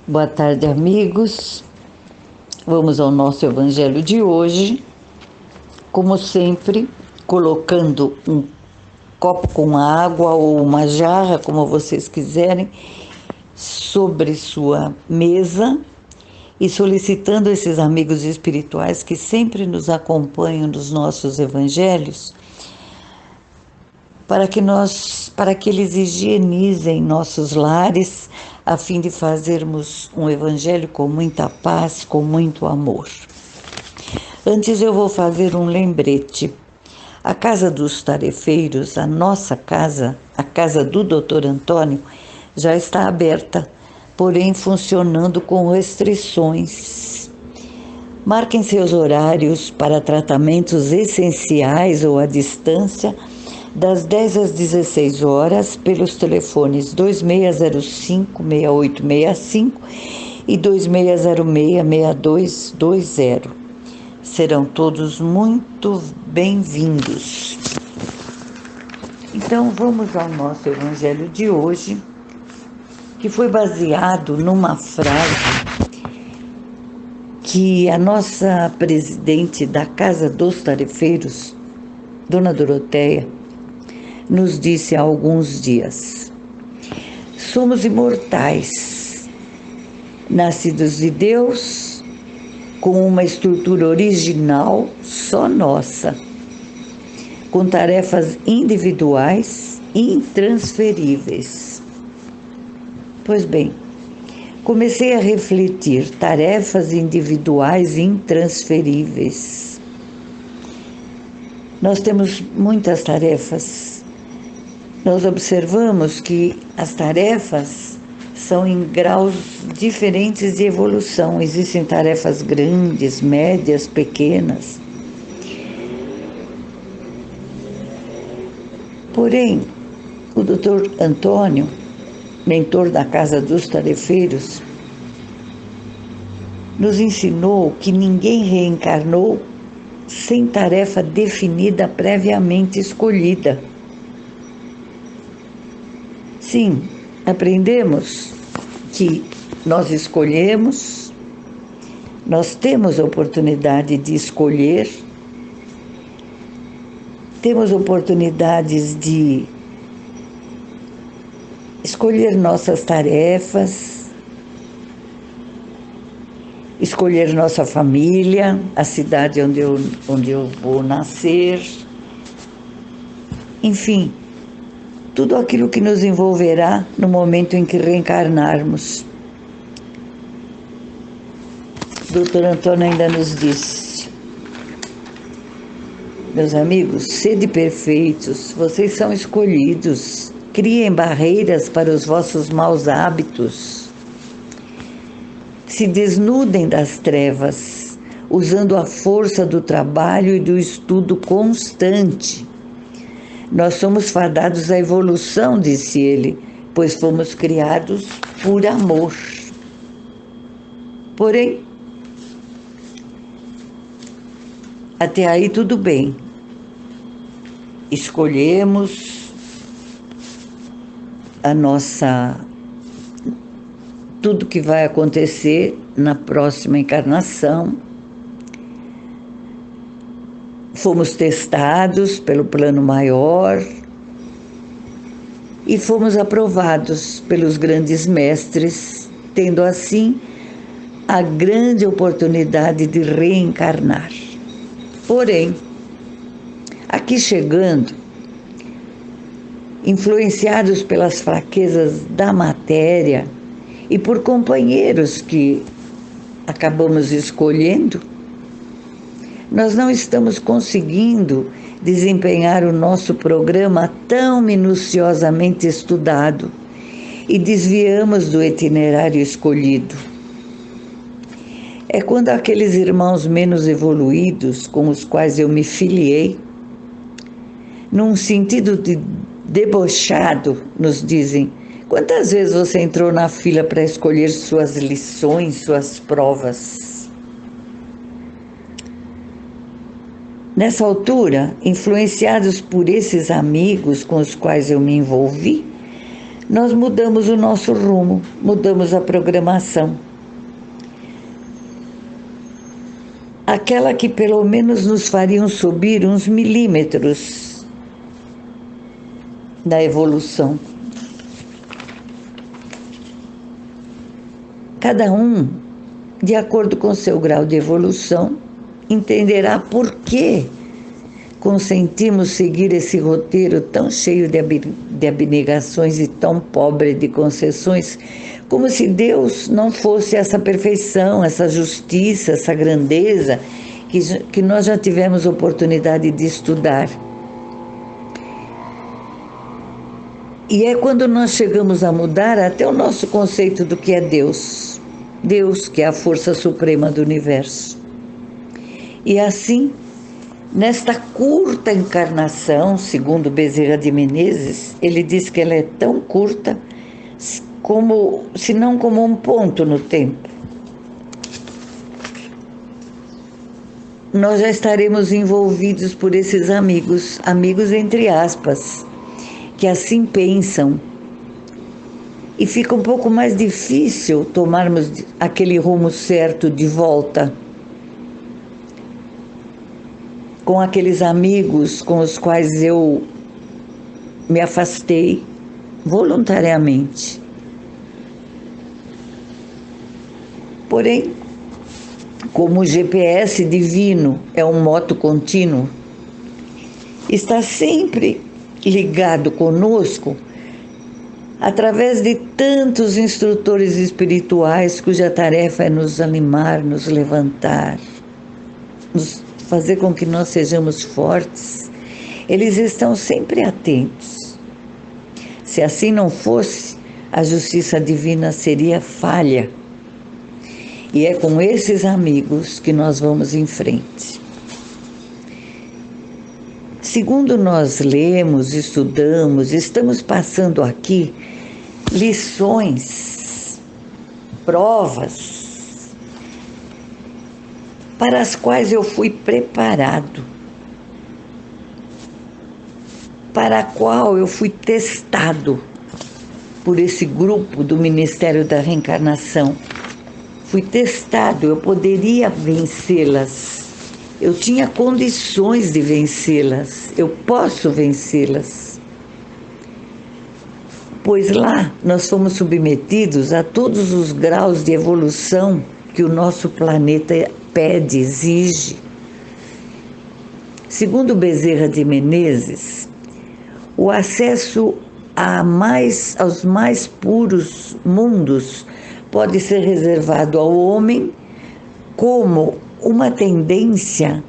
Boa tarde, amigos. Vamos ao nosso evangelho de hoje. Como sempre, colocando um copo com água ou uma jarra, como vocês quiserem, sobre sua mesa e solicitando esses amigos espirituais que sempre nos acompanham nos nossos evangelhos, para que eles higienizem nossos lares, a fim de fazermos um evangelho com muita paz, com muito amor. Antes eu vou fazer um lembrete. A Casa dos Tarefeiros, a nossa casa, a casa do Dr. Antônio, já está aberta, porém funcionando com restrições. Marquem seus horários para tratamentos essenciais ou à distância, das 10 às 16 horas, pelos telefones 2605-6865 e 2606-6220. Serão todos muito bem-vindos. Então vamos ao nosso evangelho de hoje, que foi baseado numa frase que a nossa presidente da Casa dos Tarefeiros, Dona Doroteia, nos disse há alguns dias. Somos imortais, nascidos de Deus, com uma estrutura original só nossa, com tarefas individuais intransferíveis. Pois bem, comecei a refletir, tarefas individuais intransferíveis. Nós temos muitas tarefas. Nós observamos que as tarefas são em graus diferentes de evolução. Existem tarefas grandes, médias, pequenas. Porém, o Dr. Antônio, mentor da Casa dos Tarefeiros, nos ensinou que ninguém reencarnou sem tarefa definida previamente escolhida. Sim, aprendemos que nós escolhemos, nós temos a oportunidade de escolher, temos oportunidades de escolher nossas tarefas, escolher nossa família, a cidade onde eu vou nascer, enfim, tudo aquilo que nos envolverá no momento em que reencarnarmos. O Dr. Antônio ainda nos disse: meus amigos, sede perfeitos, vocês são escolhidos, criem barreiras para os vossos maus hábitos, se desnudem das trevas, usando a força do trabalho e do estudo constante. Nós somos fadados à evolução, disse ele, pois fomos criados por amor. Porém, até aí tudo bem. Escolhemos tudo que vai acontecer na próxima encarnação. Fomos testados pelo plano maior e fomos aprovados pelos grandes mestres, tendo assim a grande oportunidade de reencarnar. Porém, aqui chegando, influenciados pelas fraquezas da matéria e por companheiros que acabamos escolhendo, nós não estamos conseguindo desempenhar o nosso programa tão minuciosamente estudado e desviamos do itinerário escolhido. É quando aqueles irmãos menos evoluídos com os quais eu me filiei, num sentido de debochado, nos dizem: quantas vezes você entrou na fila para escolher suas lições, suas provas? Nessa altura, influenciados por esses amigos com os quais eu me envolvi, nós mudamos o nosso rumo, mudamos a programação. Aquela que pelo menos nos fariam subir uns milímetros da evolução. Cada um, de acordo com seu grau de evolução, entenderá por que consentimos seguir esse roteiro tão cheio de abnegações e tão pobre de concessões, como se Deus não fosse essa perfeição, essa justiça, essa grandeza que nós já tivemos oportunidade de estudar. E é quando nós chegamos a mudar até o nosso conceito do que é Deus. Deus, que é a força suprema do universo. E assim, nesta curta encarnação, segundo Bezerra de Menezes, ele diz que ela é tão curta se não como um ponto no tempo. Nós já estaremos envolvidos por esses amigos entre aspas, que assim pensam. E fica um pouco mais difícil tomarmos aquele rumo certo de volta com aqueles amigos com os quais eu me afastei voluntariamente. Porém, como o GPS divino é um moto contínuo, está sempre ligado conosco através de tantos instrutores espirituais cuja tarefa é nos animar, nos levantar, nos fazer com que nós sejamos fortes. Eles estão sempre atentos. Se assim não fosse, a justiça divina seria falha. E é com esses amigos que nós vamos em frente. Segundo nós lemos, estudamos, estamos passando aqui lições, provas, para as quais eu fui preparado, para a qual eu fui testado por esse grupo do Ministério da Reencarnação. Fui testado, eu poderia vencê-las, eu tinha condições de vencê-las, eu posso vencê-las. Pois lá nós fomos submetidos a todos os graus de evolução que o nosso planeta pede, exige. Segundo Bezerra de Menezes, o acesso aos mais puros mundos pode ser reservado ao homem como uma tendência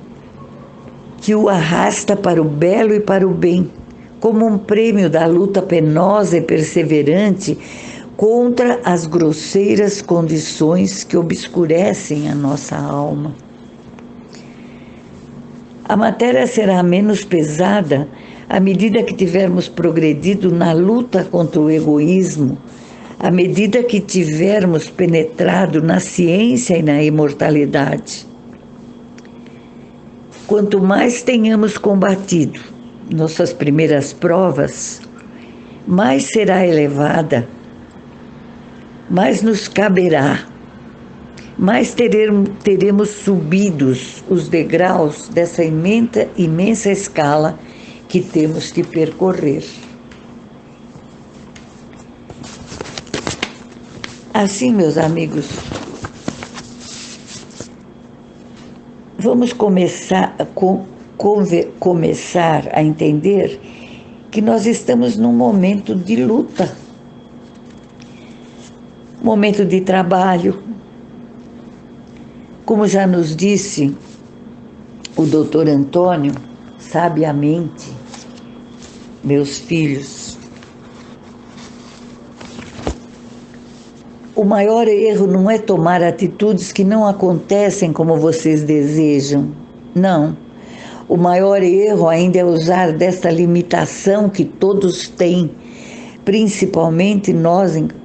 que o arrasta para o belo e para o bem, como um prêmio da luta penosa e perseverante contra as grosseiras condições que obscurecem a nossa alma. A matéria será menos pesada à medida que tivermos progredido na luta contra o egoísmo, à medida que tivermos penetrado na ciência e na imortalidade. Quanto mais tenhamos combatido nossas primeiras provas, mais será elevada, mais nos caberá, mais teremos subidos os degraus dessa imensa escala que temos que percorrer. Assim, meus amigos, vamos começar a entender que nós estamos num momento de luta, momento de trabalho. Como já nos disse o doutor Antônio, sabiamente, meus filhos, o maior erro não é tomar atitudes que não acontecem como vocês desejam. Não. O maior erro ainda é usar desta limitação que todos têm, principalmente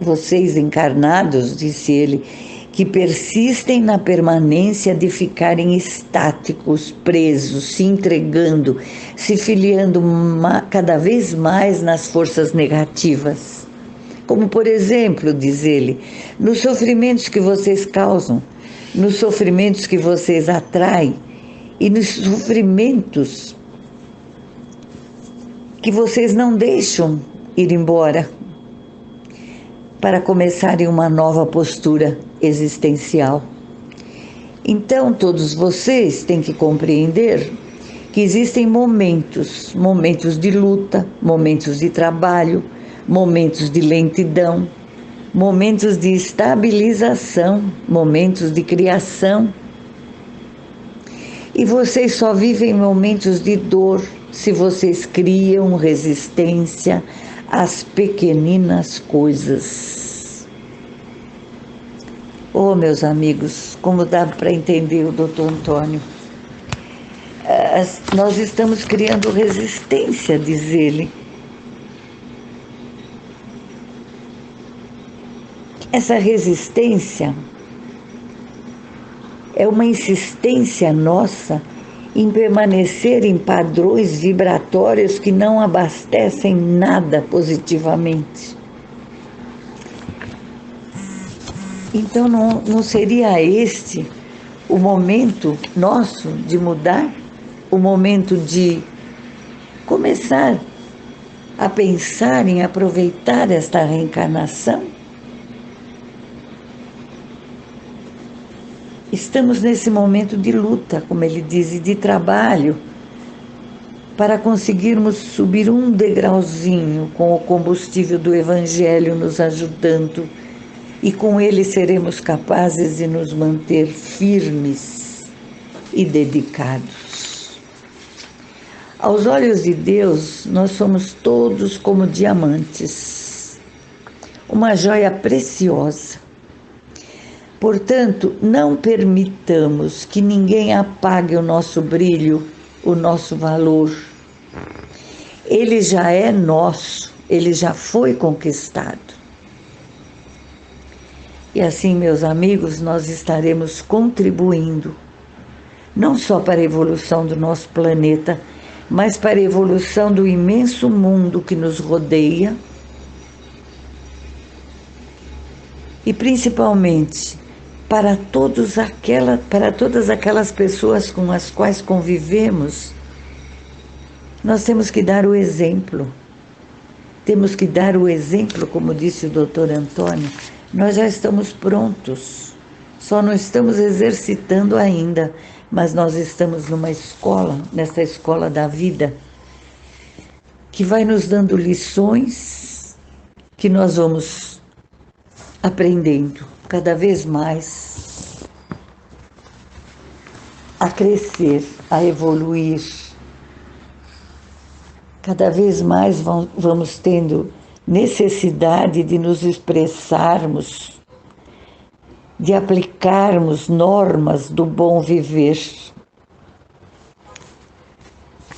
vocês encarnados, disse ele, que persistem na permanência de ficarem estáticos, presos, se entregando, se filiando cada vez mais nas forças negativas. Como, por exemplo, diz ele, nos sofrimentos que vocês causam, nos sofrimentos que vocês atraem e nos sofrimentos que vocês não deixam ir embora para começarem uma nova postura existencial. Então, todos vocês têm que compreender que existem momentos de luta, momentos de trabalho, momentos de lentidão, momentos de estabilização, momentos de criação. E vocês só vivem momentos de dor se vocês criam resistência às pequeninas coisas. Oh, meus amigos, como dá para entender o Dr. Antônio? Nós estamos criando resistência, diz ele. Essa resistência é uma insistência nossa em permanecer em padrões vibratórios que não abastecem nada positivamente. Então não seria este o momento nosso de mudar? O momento de começar a pensar em aproveitar esta reencarnação? Estamos nesse momento de luta, como ele diz, e de trabalho, para conseguirmos subir um degrauzinho com o combustível do Evangelho nos ajudando, e com ele seremos capazes de nos manter firmes e dedicados. Aos olhos de Deus, nós somos todos como diamantes, uma joia preciosa. Portanto, não permitamos que ninguém apague o nosso brilho, o nosso valor. Ele já é nosso, ele já foi conquistado. E assim, meus amigos, nós estaremos contribuindo, não só para a evolução do nosso planeta, mas para a evolução do imenso mundo que nos rodeia e principalmente para todas aquelas pessoas com as quais convivemos. Nós temos que dar o exemplo. Temos que dar o exemplo, como disse o Dr. Antônio. Nós já estamos prontos, só não estamos exercitando ainda, mas nós estamos numa escola, nessa escola da vida, que vai nos dando lições que nós vamos aprendendo cada vez mais a crescer, a evoluir. Cada vez mais vamos tendo necessidade de nos expressarmos, de aplicarmos normas do bom viver.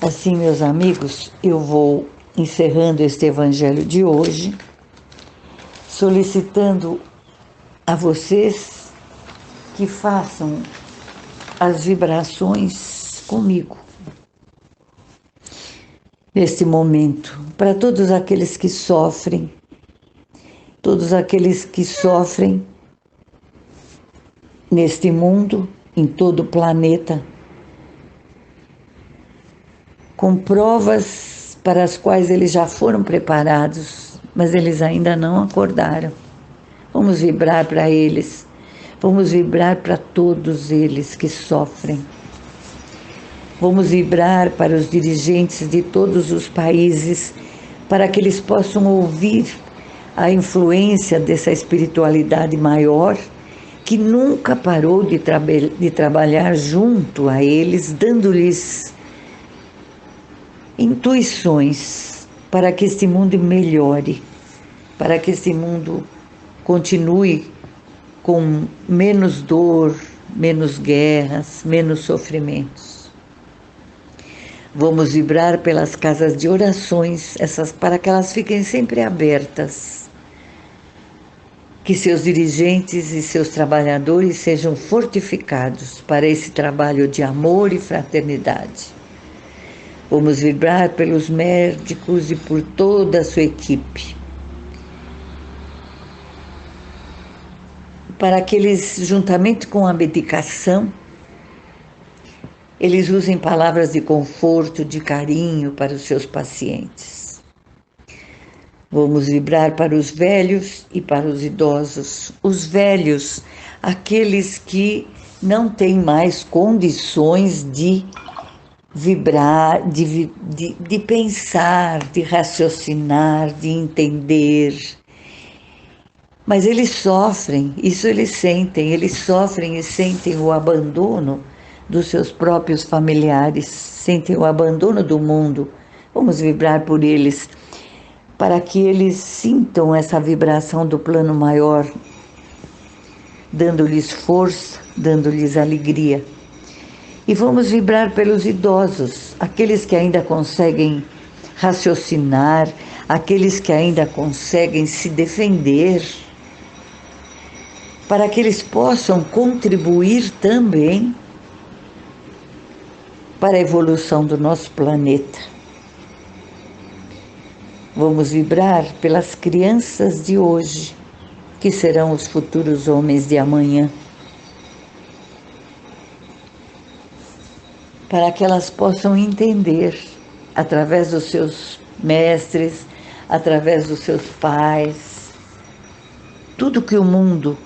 Assim, meus amigos, eu vou encerrando este evangelho de hoje, solicitando a vocês que façam as vibrações comigo neste momento, para todos aqueles que sofrem neste mundo, em todo o planeta, com provas para as quais eles já foram preparados, mas eles ainda não acordaram. Vamos vibrar para eles, vamos vibrar para todos eles que sofrem. Vamos vibrar para os dirigentes de todos os países, para que eles possam ouvir a influência dessa espiritualidade maior, que nunca parou de trabalhar junto a eles, dando-lhes intuições para que este mundo melhore, para que este mundo continue com menos dor, menos guerras, menos sofrimentos. Vamos vibrar pelas casas de orações, para que elas fiquem sempre abertas. Que seus dirigentes e seus trabalhadores sejam fortificados para esse trabalho de amor e fraternidade. Vamos vibrar pelos médicos e por toda a sua equipe. para que eles, juntamente com a medicação, eles usem palavras de conforto, de carinho para os seus pacientes. Vamos vibrar para os velhos e para os idosos. Os velhos, aqueles que não têm mais condições de vibrar, de pensar, de raciocinar, de entender. Mas eles sofrem, isso eles sofrem e sentem o abandono dos seus próprios familiares, sentem o abandono do mundo. Vamos vibrar por eles, para que eles sintam essa vibração do plano maior, dando-lhes força, dando-lhes alegria. E vamos vibrar pelos idosos, aqueles que ainda conseguem raciocinar, aqueles que ainda conseguem se defender, para que eles possam contribuir também para a evolução do nosso planeta. Vamos vibrar pelas crianças de hoje, que serão os futuros homens de amanhã, para que elas possam entender, através dos seus mestres, através dos seus pais, tudo que o mundo,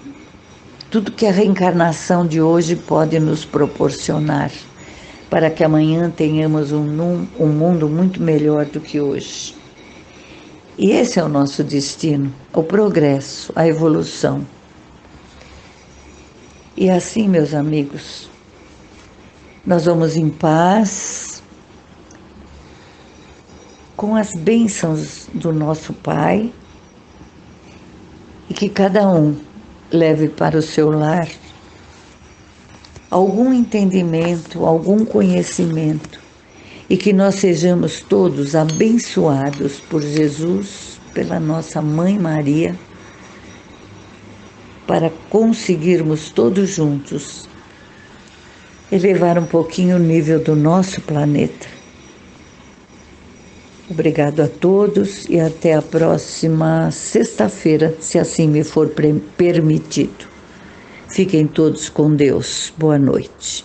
tudo que a reencarnação de hoje pode nos proporcionar, para que amanhã tenhamos um mundo muito melhor do que hoje. E esse é o nosso destino, o progresso, a evolução. E assim, meus amigos, nós vamos em paz, com as bênçãos do nosso Pai, e que cada um leve para o seu lar algum entendimento, algum conhecimento, e que nós sejamos todos abençoados por Jesus, pela nossa Mãe Maria, para conseguirmos todos juntos elevar um pouquinho o nível do nosso planeta. Obrigado a todos e até a próxima sexta-feira, se assim me for permitido. Fiquem todos com Deus. Boa noite.